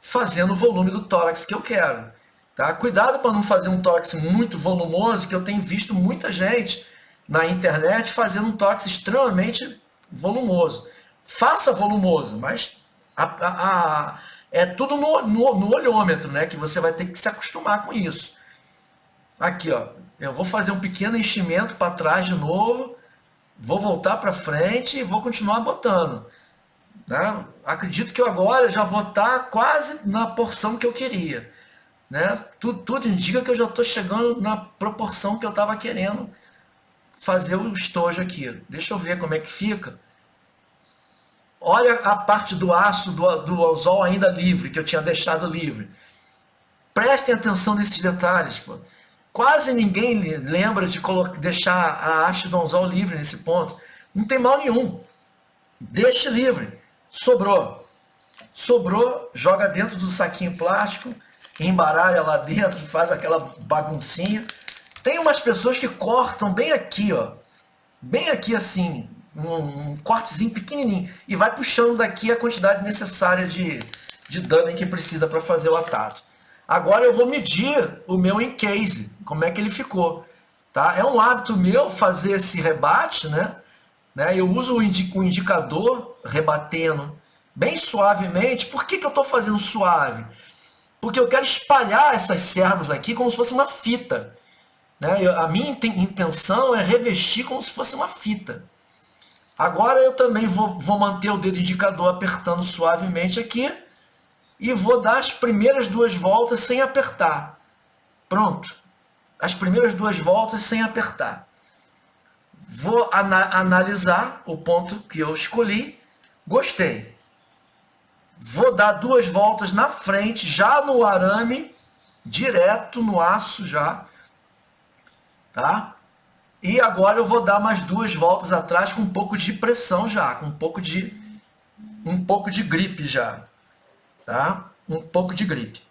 Speaker 1: fazendo o volume do tórax que eu quero. Tá? Cuidado para não fazer um tórax muito volumoso, que eu tenho visto muita gente na internet fazendo um tórax extremamente volumoso. Faça volumoso, mas é tudo no olhômetro, né? Que você vai ter que se acostumar com isso. Aqui, ó, eu vou fazer um pequeno enchimento para trás de novo, vou voltar para frente e vou continuar botando. Né? Acredito que eu agora já vou estar quase na porção que eu queria. Né? Tudo indica que eu já estou chegando na proporção que eu estava querendo fazer o estojo aqui. Deixa eu ver como é que fica. Olha a parte do aço do anzol ainda livre, que eu tinha deixado livre. Prestem atenção nesses detalhes. Pô. Quase ninguém lembra de deixar a haste do anzol livre nesse ponto. Não tem mal nenhum. Deixe livre. Sobrou. Sobrou, joga dentro do saquinho plástico, embaralha lá dentro, faz aquela baguncinha. Tem umas pessoas que cortam bem aqui, ó. Bem aqui assim, um cortezinho pequenininho. E vai puxando daqui a quantidade necessária de dubbing que precisa para fazer o atado. Agora eu vou medir o meu encase, como é que ele ficou. Tá? É um hábito meu fazer esse rebate, né? Eu uso o indicador rebatendo bem suavemente. Por que eu estou fazendo suave? Porque eu quero espalhar essas cerdas aqui como se fosse uma fita. A minha intenção é revestir como se fosse uma fita. Agora eu também vou manter o dedo indicador apertando suavemente aqui e vou dar as primeiras 2 voltas sem apertar. Pronto. As primeiras 2 voltas sem apertar. Vou analisar o ponto que eu escolhi. Gostei. Vou dar 2 voltas na frente, já no arame, direto no aço já. Tá? E agora eu vou dar mais 2 voltas atrás com um pouco de pressão já, com um pouco de gripe já. Tá? Um pouco de gripe.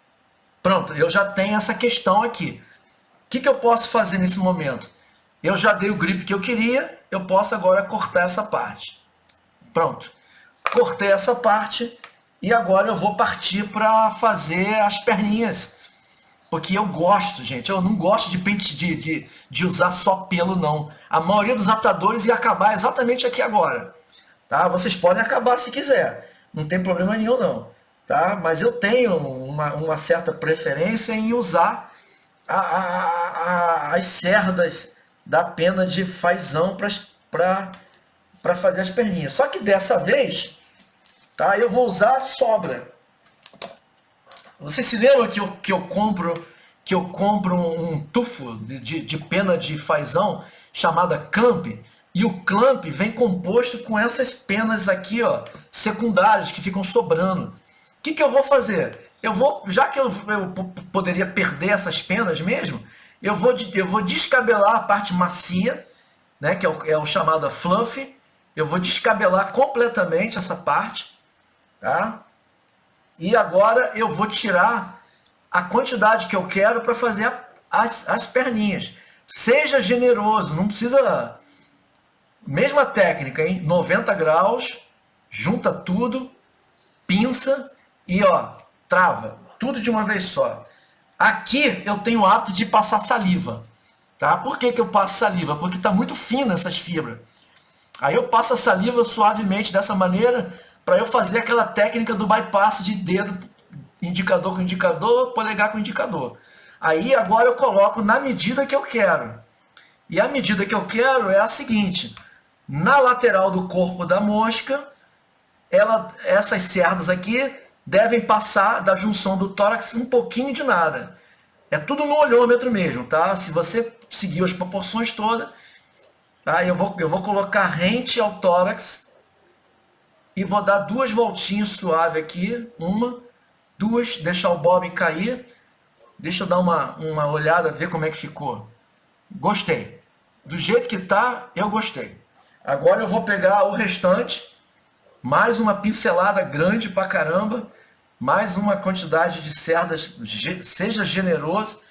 Speaker 1: Pronto, eu já tenho essa questão aqui. O que eu posso fazer nesse momento? Eu já dei o grip que eu queria, eu posso agora cortar essa parte. Pronto. Cortei essa parte e agora eu vou partir para fazer as perninhas. Porque eu gosto, gente, eu não gosto de usar só pelo, não. A maioria dos atadores ia acabar exatamente aqui agora. Tá? Vocês podem acabar se quiser, não tem problema nenhum, não. Tá? Mas eu tenho uma certa preferência em usar as cerdas da pena de fazão para fazer as perninhas. Só que dessa vez, tá, eu vou usar a sobra. Você se lembra que eu compro um tufo de pena de fazão chamada clamp? E o clamp vem composto com essas penas aqui, ó, secundárias que ficam sobrando. O que eu vou fazer? Já que eu poderia perder essas penas mesmo, eu vou descabelar a parte macia, né, que é o chamado fluff. Eu vou descabelar completamente essa parte, tá? E agora eu vou tirar a quantidade que eu quero para fazer as perninhas. Seja generoso, não precisa... Mesma técnica, hein? 90 graus, junta tudo, pinça e ó, trava. Tudo de uma vez só. Aqui eu tenho o hábito de passar saliva. Tá? Por que que eu passo saliva? Porque está muito fina essas fibras. Aí eu passo a saliva suavemente dessa maneira para eu fazer aquela técnica do bypass de dedo, indicador com indicador, polegar com indicador. Aí agora eu coloco na medida que eu quero. E a medida que eu quero é a seguinte: na lateral do corpo da mosca, essas cerdas aqui devem passar da junção do tórax um pouquinho de nada. É tudo no olhômetro mesmo, tá? Se você seguir as proporções todas, tá? Eu vou colocar rente ao tórax e vou dar 2 voltinhas suave aqui, 1, 2, deixar o bobbin cair. Deixa eu dar uma olhada, ver como é que ficou. Gostei. Do jeito que tá, eu gostei. Agora eu vou pegar o restante, mais uma pincelada grande pra caramba, mais uma quantidade de cerdas, seja generoso,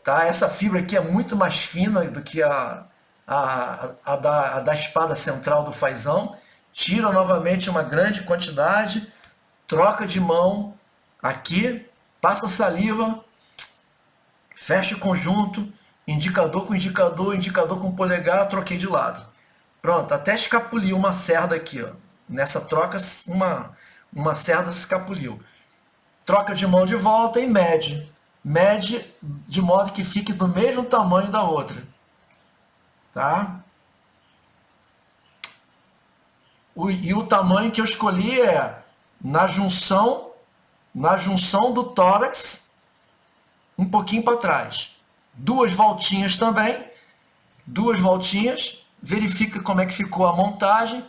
Speaker 1: tá? Essa fibra aqui é muito mais fina do que a da espada central do fazão. Tira novamente uma grande quantidade, troca de mão aqui, passa saliva, fecha o conjunto, indicador com indicador, indicador com polegar, troquei de lado. Pronto, até escapuliu uma cerda aqui, ó. Nessa troca, uma cerda escapuliu. Troca de mão de volta e mede. Mede de modo que fique do mesmo tamanho da outra. Tá? E o tamanho que eu escolhi é na junção do tórax, um pouquinho para trás. 2 voltinhas também. 2 voltinhas. Verifica como é que ficou a montagem.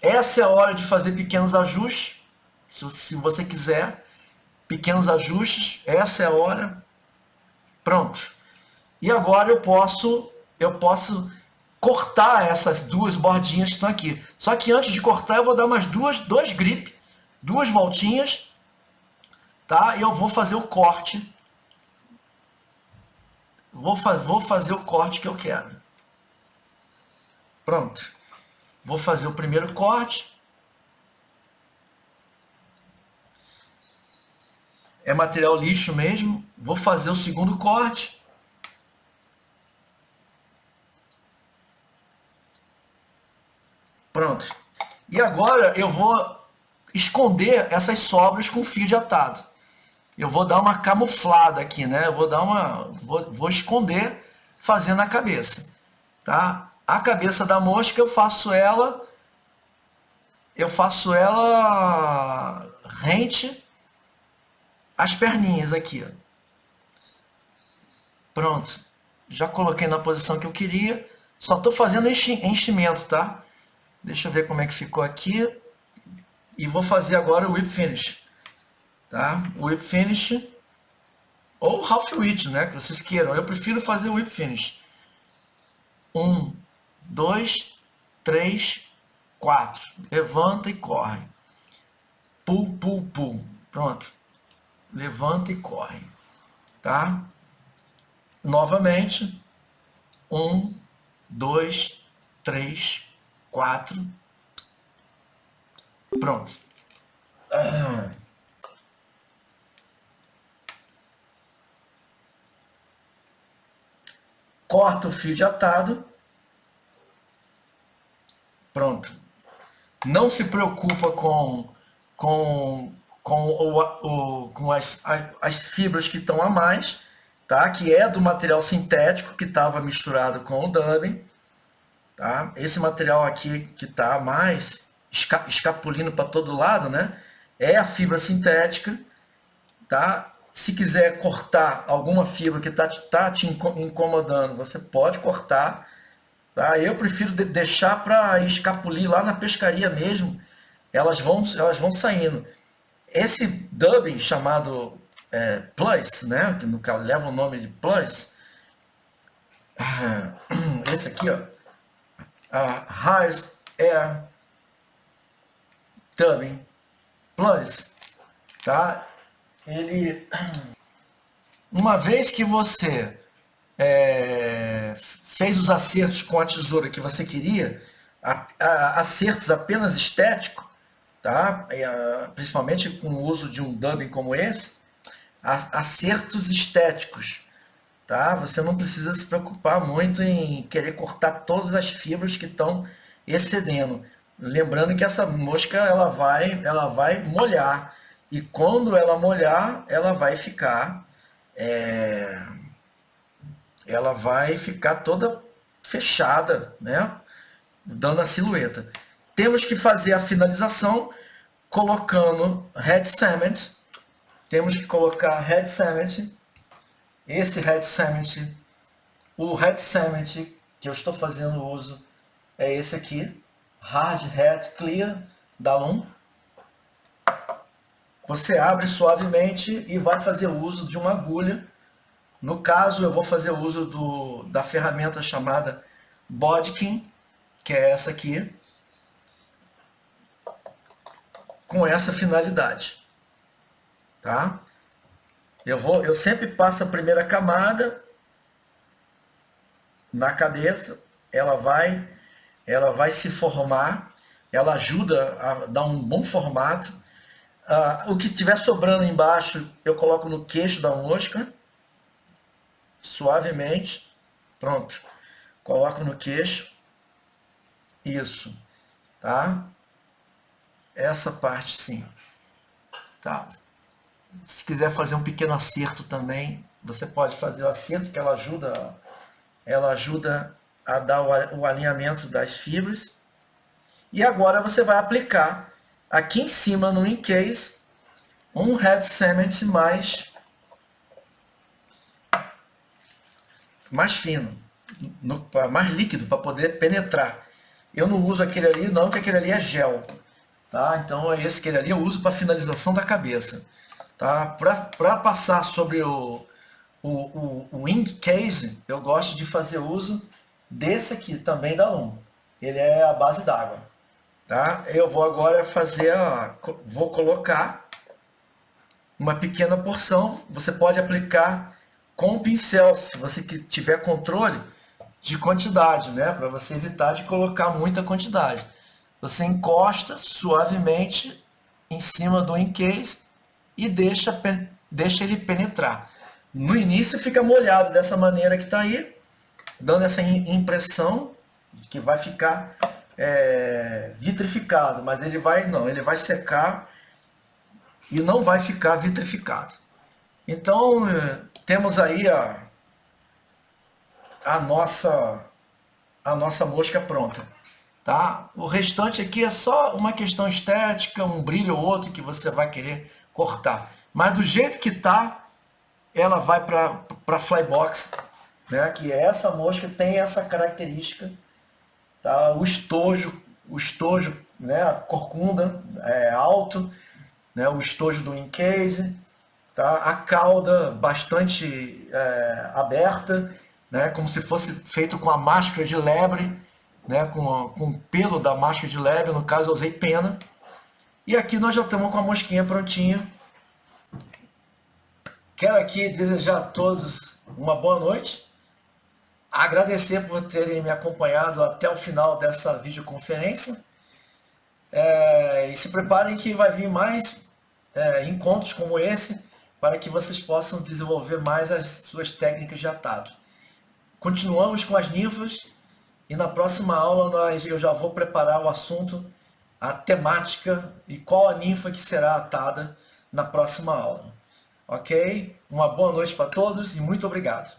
Speaker 1: Essa é a hora de fazer pequenos ajustes. Se você quiser. Pequenos ajustes. Essa é a hora. Pronto. E agora eu posso cortar essas 2 bordinhas que estão aqui. Só que antes de cortar eu vou dar mais 2 grip. 2 voltinhas. Tá? E eu vou fazer o corte. Vou fazer o corte que eu quero. Pronto. Vou fazer o primeiro corte. É material lixo mesmo. Vou fazer o segundo corte. Pronto. E agora eu vou esconder essas sobras com fio de atado. Eu vou dar uma camuflada aqui, né? Eu vou esconder fazendo a cabeça, tá? A cabeça da mosca eu faço ela rente as perninhas aqui, ó. Pronto. Já coloquei na posição que eu queria. Só estou fazendo enchimento, tá? Deixa eu ver como é que ficou aqui. E vou fazer agora o whip finish. Tá? O whip finish ou half reach, né? Que vocês queiram. Eu prefiro fazer o whip finish. 1, 2, 3, 4. Levanta e corre. Pull, pull, pull. Pronto. Levanta e corre. Tá? Novamente. 1, 2, 3, 4. Pronto. Corta o fio de atado. Pronto. Não se preocupa com as fibras que estão a mais, tá? Que é do material sintético que estava misturado com o dubbing. Tá? Esse material aqui que está mais escapulindo para todo lado, né? É a fibra sintética. Tá? Se quiser cortar alguma fibra que tá te incomodando, você pode cortar. Tá? Eu prefiro deixar para escapulir lá na pescaria mesmo. Elas vão saindo. Esse dubbing chamado Plus, né? Que no caso leva o nome de Plus. Esse aqui, ó. Harsh Air Dubbing Plus. Tá? Ele, uma vez que você fez os acertos com a tesoura que você queria, acertos apenas estéticos, tá? Principalmente com o uso de um dubbing como esse, acertos estéticos, tá? Você não precisa se preocupar muito em querer cortar todas as fibras que estão excedendo. Lembrando que essa mosca ela vai molhar, e quando ela molhar, ela vai ficar toda fechada, né? Dando a silhueta. Temos que fazer a finalização colocando Red Cement. Temos que colocar Red Cement. Esse Red Cement, o Red Cement que eu estou fazendo uso é esse aqui, Hard Red Clear da Loom. Você abre suavemente e vai fazer uso de uma agulha. No caso, eu vou fazer uso da ferramenta chamada Bodkin, que é essa aqui, com essa finalidade, tá? Eu sempre passo a primeira camada na cabeça, ela vai se formar, ela ajuda a dar um bom formato. O que tiver sobrando embaixo, eu coloco no queixo da mosca, suavemente, pronto, coloco no queixo, isso, tá? Essa parte sim, tá? Se quiser fazer um pequeno acerto também, você pode fazer o acerto, que ela ajuda a dar o alinhamento das fibras. E agora você vai aplicar aqui em cima no Incase um Red Cement mais fino, mais líquido, para poder penetrar. Eu não uso aquele ali não, porque aquele ali é gel, tá? Então aquele ali eu uso para finalização da cabeça, tá? Para passar sobre o Incase, eu gosto de fazer uso desse aqui também da Loom. Ele é a base d'água, tá? Eu vou agora vou colocar uma pequena porção. Você pode aplicar com o pincel, se você tiver controle de quantidade, né? Para você evitar de colocar muita quantidade. Você encosta suavemente em cima do Incase e deixa ele penetrar. No início fica molhado dessa maneira que está aí, dando essa impressão de que vai ficar vitrificado, mas ele vai secar e não vai ficar vitrificado. Então temos aí a nossa mosca pronta, tá? O restante aqui é só uma questão estética, um brilho ou outro que você vai querer cortar, mas do jeito que tá, ela vai para flybox, né? Que essa mosca tem essa característica, tá? O estojo, né? A corcunda é alto, né? O estojo do Incase, tá? A cauda bastante aberta, né? Como se fosse feito com a máscara de lebre, né? Com o pelo da máscara de lebre, no caso eu usei pena. E aqui nós já estamos com a mosquinha prontinha. Quero aqui desejar a todos uma boa noite, agradecer por terem me acompanhado até o final dessa videoconferência, e se preparem que vai vir mais encontros como esse, para que vocês possam desenvolver mais as suas técnicas de atado. Continuamos com as ninfas, e na próxima aula eu já vou preparar o assunto, a temática e qual a ninfa que será atada na próxima aula. Ok? Uma boa noite para todos e muito obrigado.